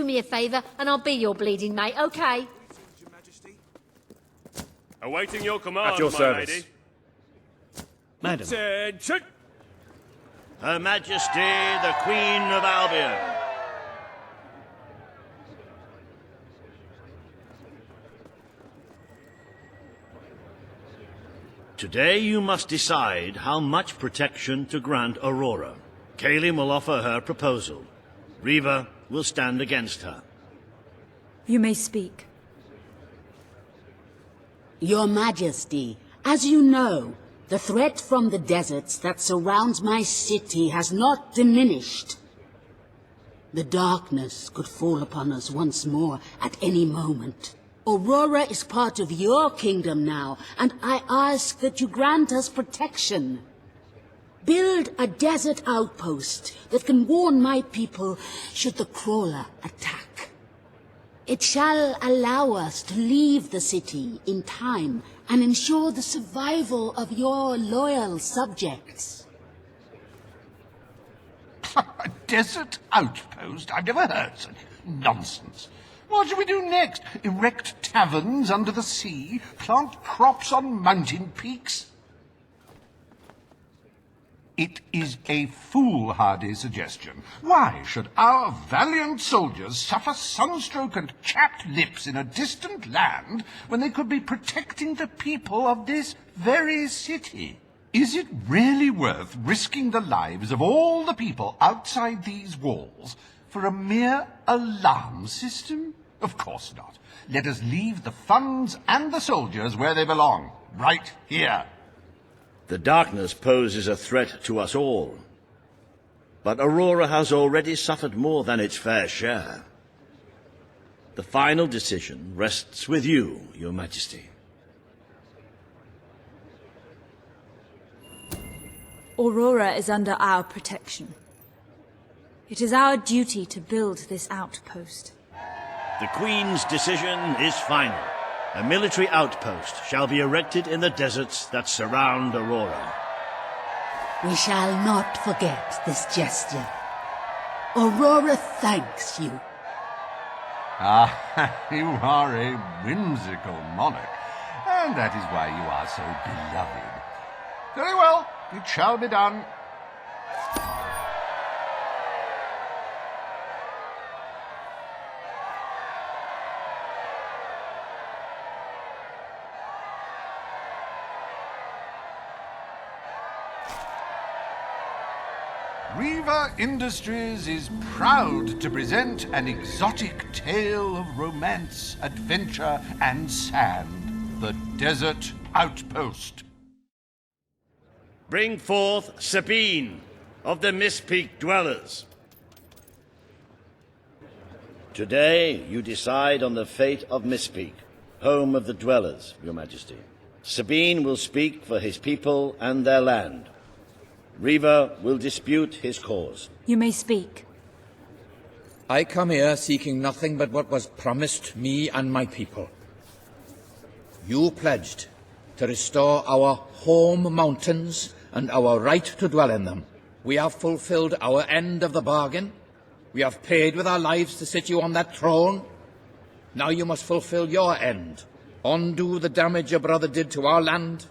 me a favour and I'll be your bleeding mate, okay? Awaiting your command, At your my service. lady. Madam. Attention! Her Majesty, the Queen of Albion. Today you must decide how much protection to grant Aurora. Kaelin will offer her proposal. Riva will stand against her. You may speak. Your Majesty, as you know, the threat from the deserts that surrounds my city has not diminished. The darkness could fall upon us once more at any moment. Aurora is part of your kingdom now, and I ask that you grant us protection. Build a desert outpost that can warn my people should the crawler attack. It shall allow us to leave the city in time and ensure the survival of your loyal subjects. A desert outpost? I've never heard such nonsense. What shall we do next? Erect taverns under the sea? Plant crops on mountain peaks? It is a foolhardy suggestion. Why should our valiant soldiers suffer sunstroke and chapped lips in a distant land when they could be protecting the people of this very city? Is it really worth risking the lives of all the people outside these walls for a mere alarm system? Of course not. Let us leave the funds and the soldiers where they belong, right here. The darkness poses a threat to us all. But Aurora has already suffered more than its fair share. The final decision rests with you, Your Majesty. Aurora is under our protection. It is our duty to build this outpost. The Queen's decision is final. A military outpost shall be erected in the deserts that surround Aurora. We shall not forget this gesture. Aurora thanks you. Ah, you are a whimsical monarch, and that is why you are so beloved. Very well, it shall be done. Riva Industries is proud to present an exotic tale of romance, adventure, and sand. The Desert Outpost. Bring forth Sabine of the Mist Peak Dwellers. Today you decide on the fate of Mist Peak, home of the Dwellers, Your Majesty. Sabine will speak for his people and their land. Riva will dispute his cause. You may speak. I come here seeking nothing but what was promised me and my people. You pledged to restore our home mountains and our right to dwell in them. We have fulfilled our end of the bargain. We have paid with our lives to sit you on that throne. Now you must fulfill your end. Undo the damage your brother did to our land,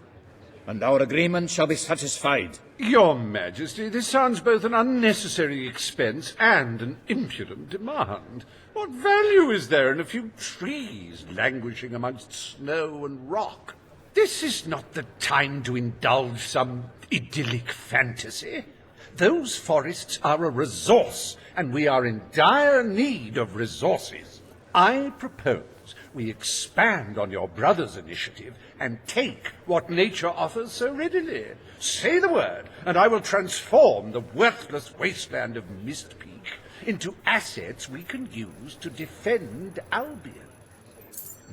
and our agreement shall be satisfied. Your Majesty, this sounds both an unnecessary expense and an impudent demand. What value is there in a few trees languishing amongst snow and rock? This is not the time to indulge some idyllic fantasy. Those forests are a resource, and we are in dire need of resources. I propose we expand on your brother's initiative and take what nature offers so readily. Say the word, and I will transform the worthless wasteland of Mist Peak into assets we can use to defend Albion.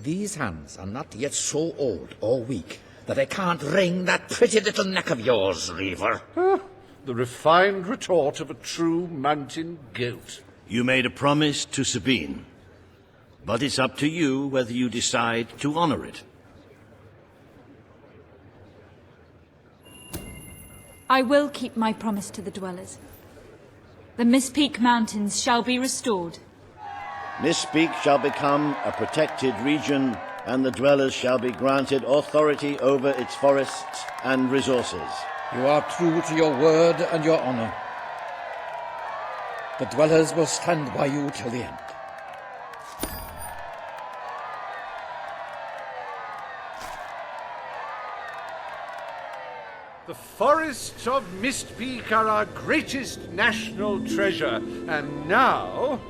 These hands are not yet so old or weak that I can't wring that pretty little neck of yours, Reaver. The refined retort of a true mountain goat. You made a promise to Sabine, but it's up to you whether you decide to honor it. I will keep my promise to the Dwellers. The Mist Peak Mountains shall be restored. Mistpeak shall become a protected region, and the dwellers shall be granted authority over its forests and resources. You are true to your word and your honor. The dwellers will stand by you till the end. The forests of Mistpeak are our greatest national treasure, and now,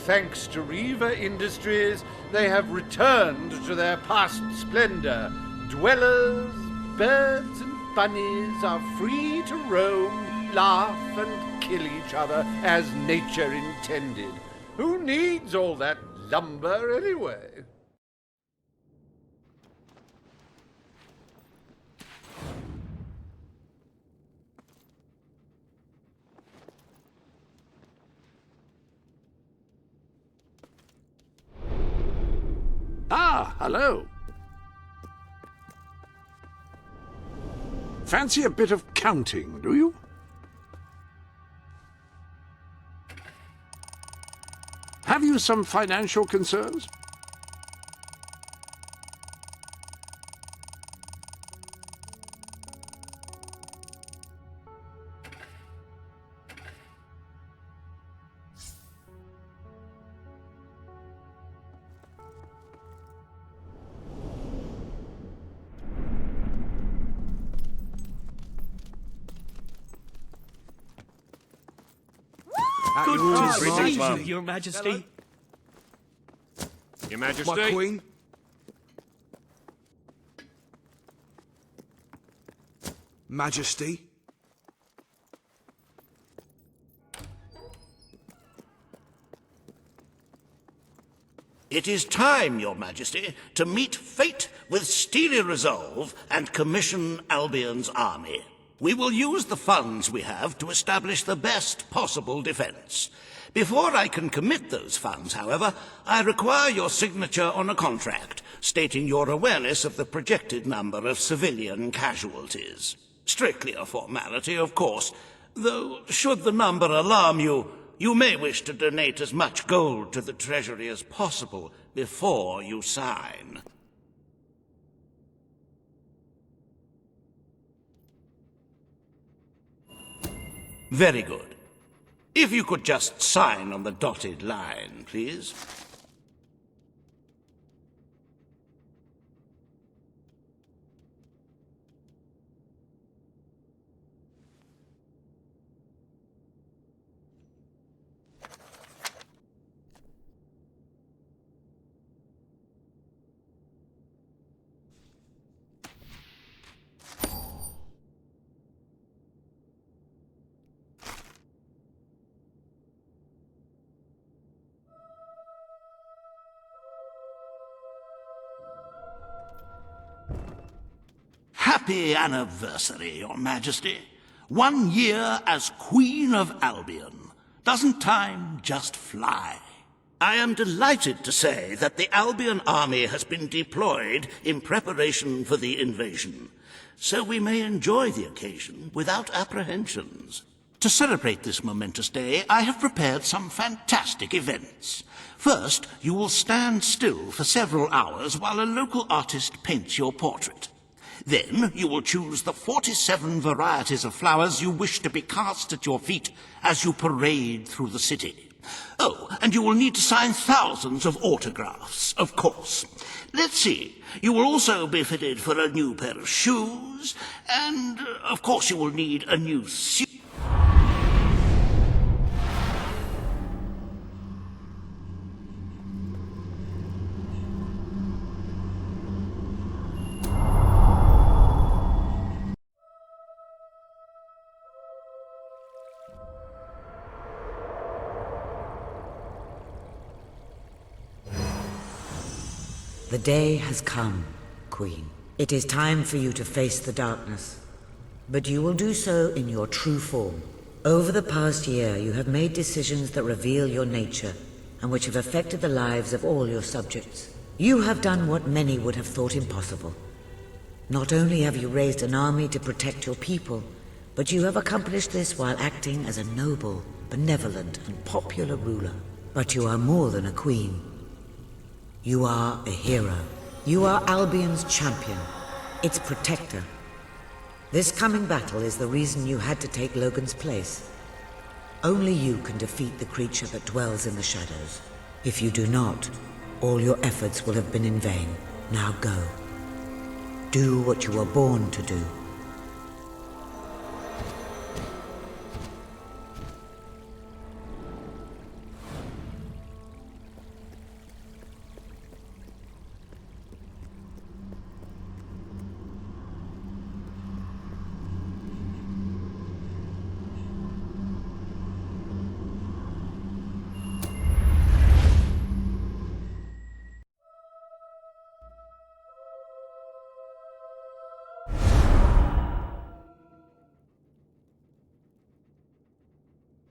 thanks to Reaver Industries, they have returned to their past splendor. Dwellers, birds, and bunnies are free to roam, laugh, and kill each other as nature intended. Who needs all that lumber anyway? Ah, hello. Fancy a bit of counting, do you? Have you some financial concerns? Good to see you, Your Majesty. Your Majesty. My Queen. Majesty. It is time, Your Majesty, to meet fate with steely resolve and commission Albion's army. We will use the funds we have to establish the best possible defense. Before I can commit those funds, however, I require your signature on a contract stating your awareness of the projected number of civilian casualties. Strictly a formality, of course, though should the number alarm you, you may wish to donate as much gold to the treasury as possible before you sign. Very good. If you could just sign on the dotted line, please. Happy anniversary, Your Majesty. 1 year as Queen of Albion. Doesn't time just fly? I am delighted to say that the Albion army has been deployed in preparation for the invasion, so we may enjoy the occasion without apprehensions. To celebrate this momentous day, I have prepared some fantastic events. First, you will stand still for several hours while a local artist paints your portrait. Then you will choose the 47 varieties of flowers you wish to be cast at your feet as you parade through the city. Oh, and you will need to sign thousands of autographs, of course. Let's see, you will also be fitted for a new pair of shoes, and, of course, you will need a new suit. The day has come, Queen. It is time for you to face the darkness. But you will do so in your true form. Over the past year, you have made decisions that reveal your nature, and which have affected the lives of all your subjects. You have done what many would have thought impossible. Not only have you raised an army to protect your people, but you have accomplished this while acting as a noble, benevolent, and popular ruler. But you are more than a queen. You are a hero. You are Albion's champion, its protector. This coming battle is the reason you had to take Logan's place. Only you can defeat the creature that dwells in the shadows. If you do not, all your efforts will have been in vain. Now go. Do what you were born to do.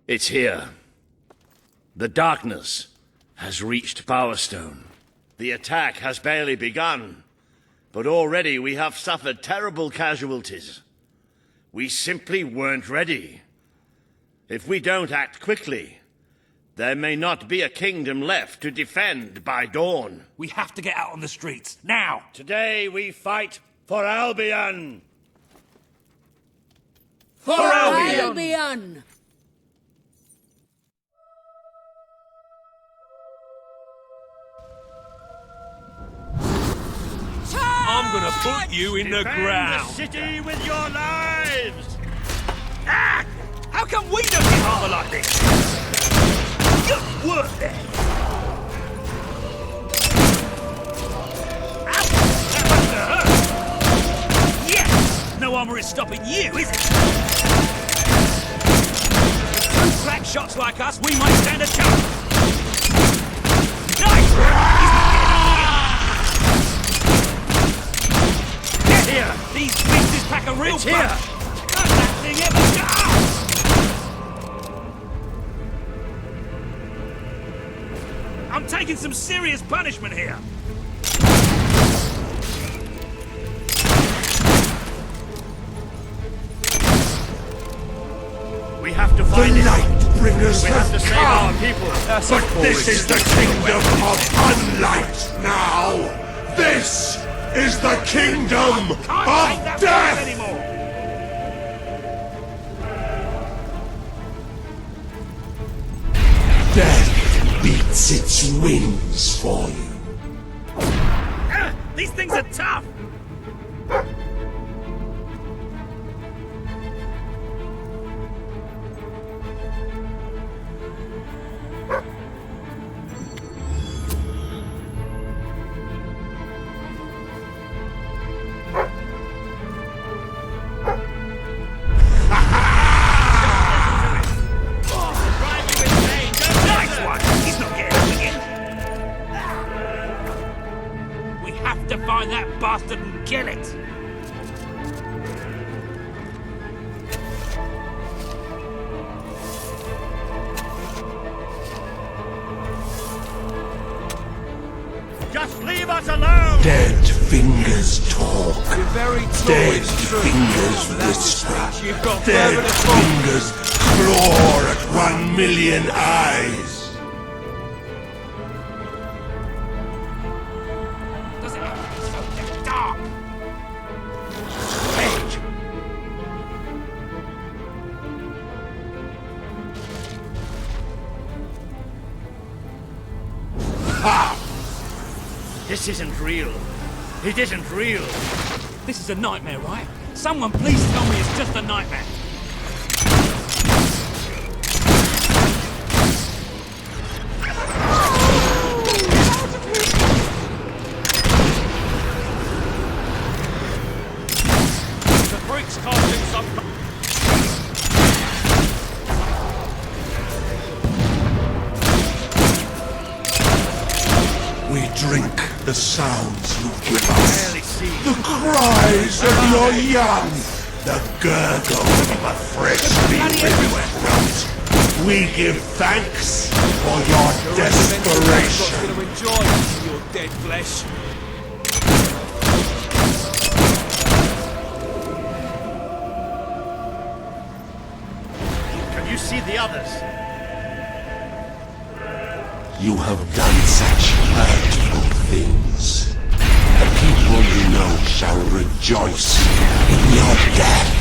It's here. The darkness has reached Power Stone. The attack has barely begun, but already we have suffered terrible casualties. We simply weren't ready. If we don't act quickly, there may not be a kingdom left to defend by dawn. We have to get out on the streets, now! Today we fight for Albion! For Albion! I'm gonna put you in the ground! The city with your lives! Ah! How come we don't get armor like this? Good work there! Ow! That must have hurt! Yes! No armor is stopping you, is it? With two crack shots like us, we might stand a chance! Nice! Here! These beasts pack a real punch! Does that thing ever go? I'm taking some serious punishment here! We have to find the it! Lightbringers We have to save our people! But this is the kingdom of unlight now! This is the kingdom of death! Anymore. Death beats its wings for you. These things are tough! Find that bastard and kill it! Just leave us alone! Dead fingers talk. You're very tall, Dead it's true. fingers But that's whisper. you've got Dead further to fall. fingers claw at 1,000,000 eyes. Doesn't have to be so damn dark! Wait. Ah! This isn't real. It isn't real. This is a nightmare, right? Someone please tell me it's just a nightmare. The freak's casting some... We drink the sounds you give us. The cries of your young. The gurgle of a freshly riven throat. We give thanks for your desperation. going to enjoy your dead flesh. Can you see the others? You have done such hurtful things. The people you know shall rejoice in your death.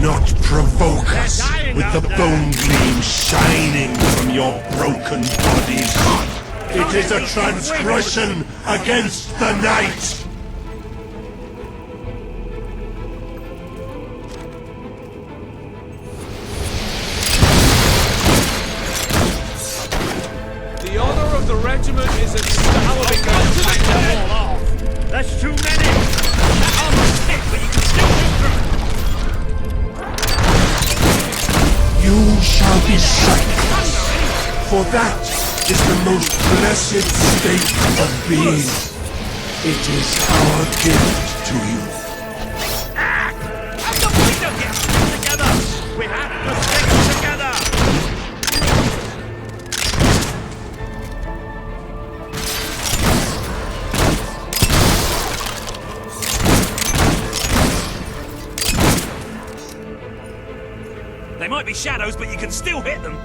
Not provoke us with the bone gleam shining from your broken bodies. It is a transgression against the night. The honor of the regiment is at stake. That's too many! That armor's thick, but you can still move through! You shall be sacrificed, for that is the most blessed state of being. It is our gift to you. How come we don't get together? We have to stick together! They might be shadows, but you can still hit them.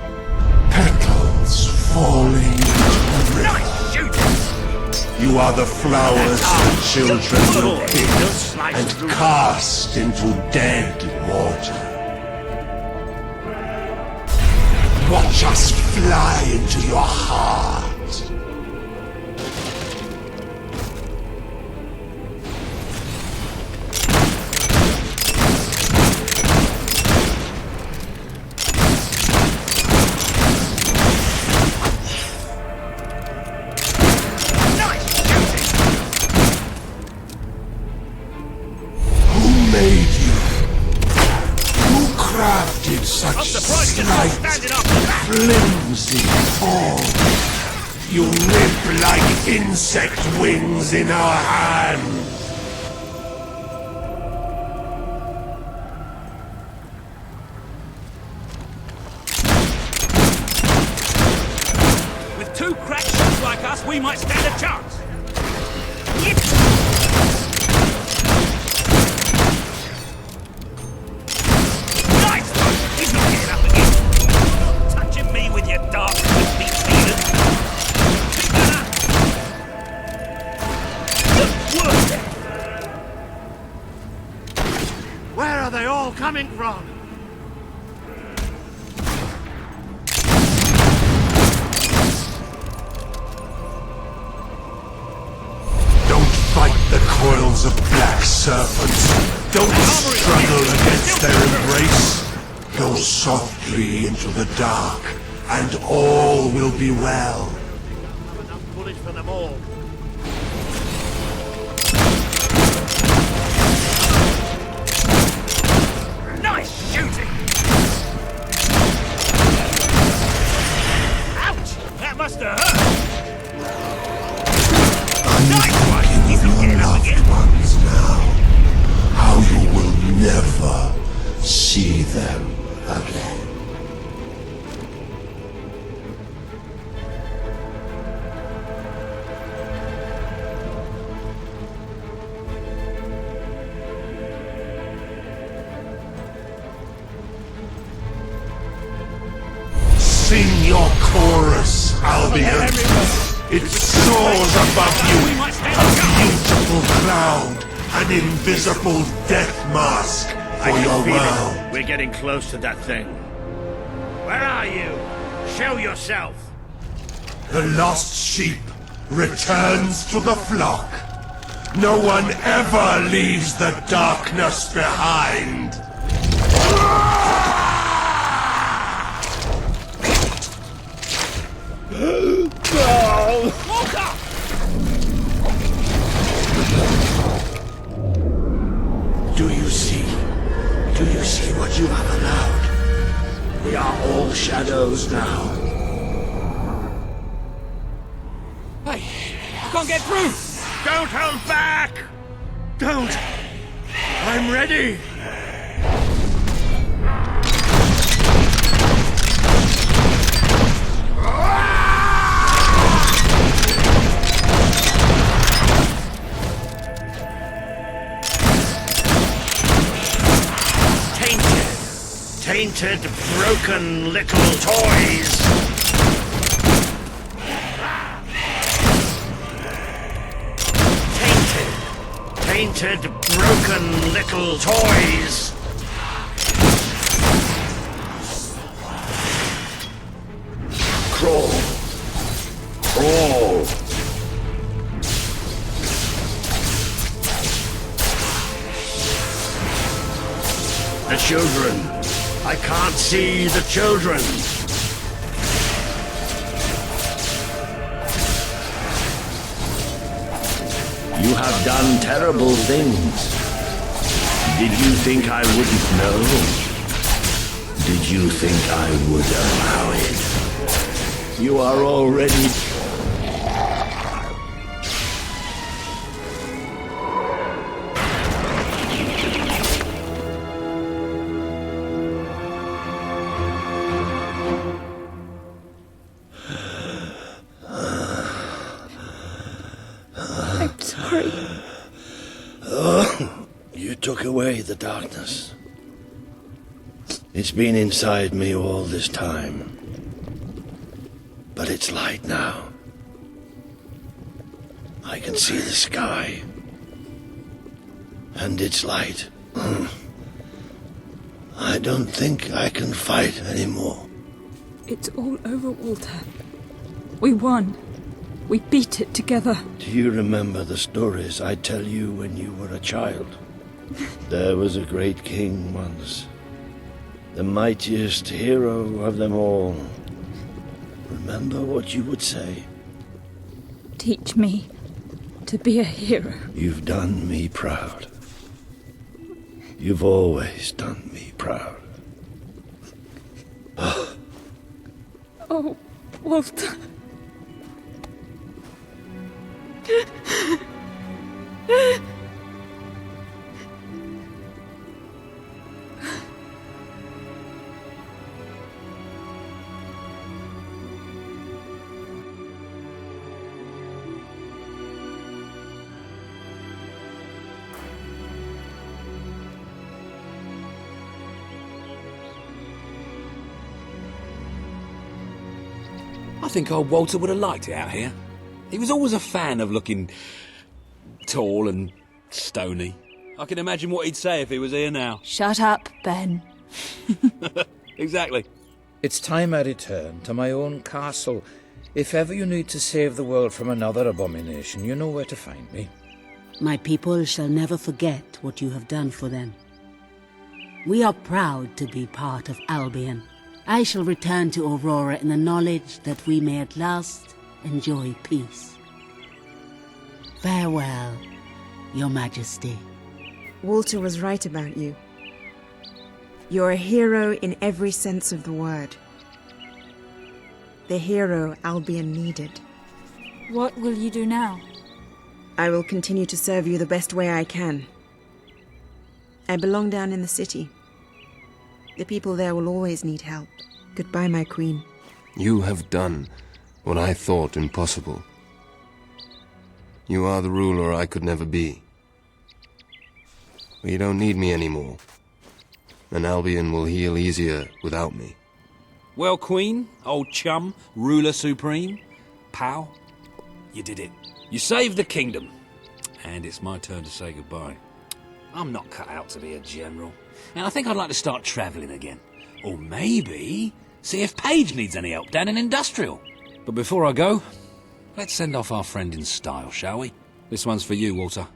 Petals falling into the river. Nice shooting! You are the flowers the children will pick and cast into dead water. Watch us fly into your heart. Crafted such slight, flimsy form. You nip like insect wings in our hands. With two crack shots like us, we might stand a chance. Where are they all coming from? Don't fight the coils of black serpents. Don't struggle against their embrace. Go softly into the dark, and all will be well. Enough bullets for them all. Nice shooting! Ouch! That must have hurt! Nice one! He's not getting up again! Ones now, how you will never see them again. Sing your chorus, Albion. It soars above you, a beautiful cloud, an invisible death mask for your world. We're getting close to that thing. Where are you? Show yourself! The lost sheep returns to the flock. No one ever leaves the darkness behind. Do you see? Do you see what you have allowed? We are all shadows now. Hey, I can't get through! Don't hold back! Don't! I'm ready! Tainted, broken little toys! Tainted, broken little toys! Crawl! Crawl! The children! I can't see the children! You have done terrible things. Did you think I wouldn't know? Did you think I would allow it? You are already... I'm sorry. Oh, you took away the darkness. It's been inside me all this time. But it's light now. I can see the sky. And it's light. I don't think I can fight anymore. It's all over, Walter. We won. We beat it together. Do you remember the stories I tell you when you were a child? There was a great king once. The mightiest hero of them all. Remember what you would say? Teach me to be a hero. You've done me proud. You've always done me proud. Oh, Walter. I think old Walter would have liked it out here. He was always a fan of looking tall and stony. I can imagine what he'd say if he was here now. Shut up, Ben. Exactly. It's time I return to my own castle. If ever you need to save the world from another abomination, you know where to find me. My people shall never forget what you have done for them. We are proud to be part of Albion. I shall return to Aurora in the knowledge that we may at last enjoy peace. Farewell, Your Majesty. Walter was right about you. You're a hero in every sense of the word. The hero Albion needed. What will you do now? I will continue to serve you the best way I can. I belong down in the city. The people there will always need help. Goodbye, my queen. You have done what I thought impossible. You are the ruler I could never be. You don't need me anymore. And Albion will heal easier without me. Well, Queen, old chum, ruler supreme, pal, you did it. You saved the kingdom. And it's my turn to say goodbye. I'm not cut out to be a general. And I think I'd like to start travelling again. Or maybe see if Paige needs any help down in Industrial. But before I go, let's send off our friend in style, shall we? This one's for you, Walter.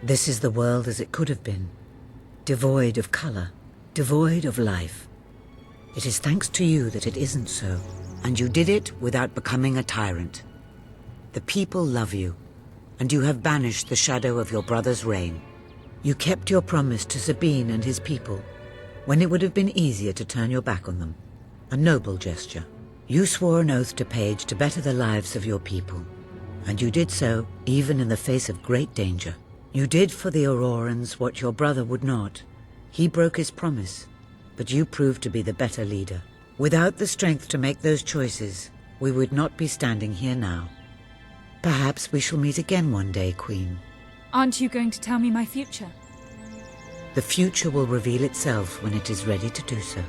This is the world as it could have been, devoid of color, devoid of life. It is thanks to you that it isn't so, and you did it without becoming a tyrant. The people love you, and you have banished the shadow of your brother's reign. You kept your promise to Sabine and his people, when it would have been easier to turn your back on them. A noble gesture. You swore an oath to Paige to better the lives of your people, and you did so even in the face of great danger. You did for the Aurorans what your brother would not. He broke his promise, but you proved to be the better leader. Without the strength to make those choices, we would not be standing here now. Perhaps we shall meet again one day, Queen. Aren't you going to tell me my future? The future will reveal itself when it is ready to do so.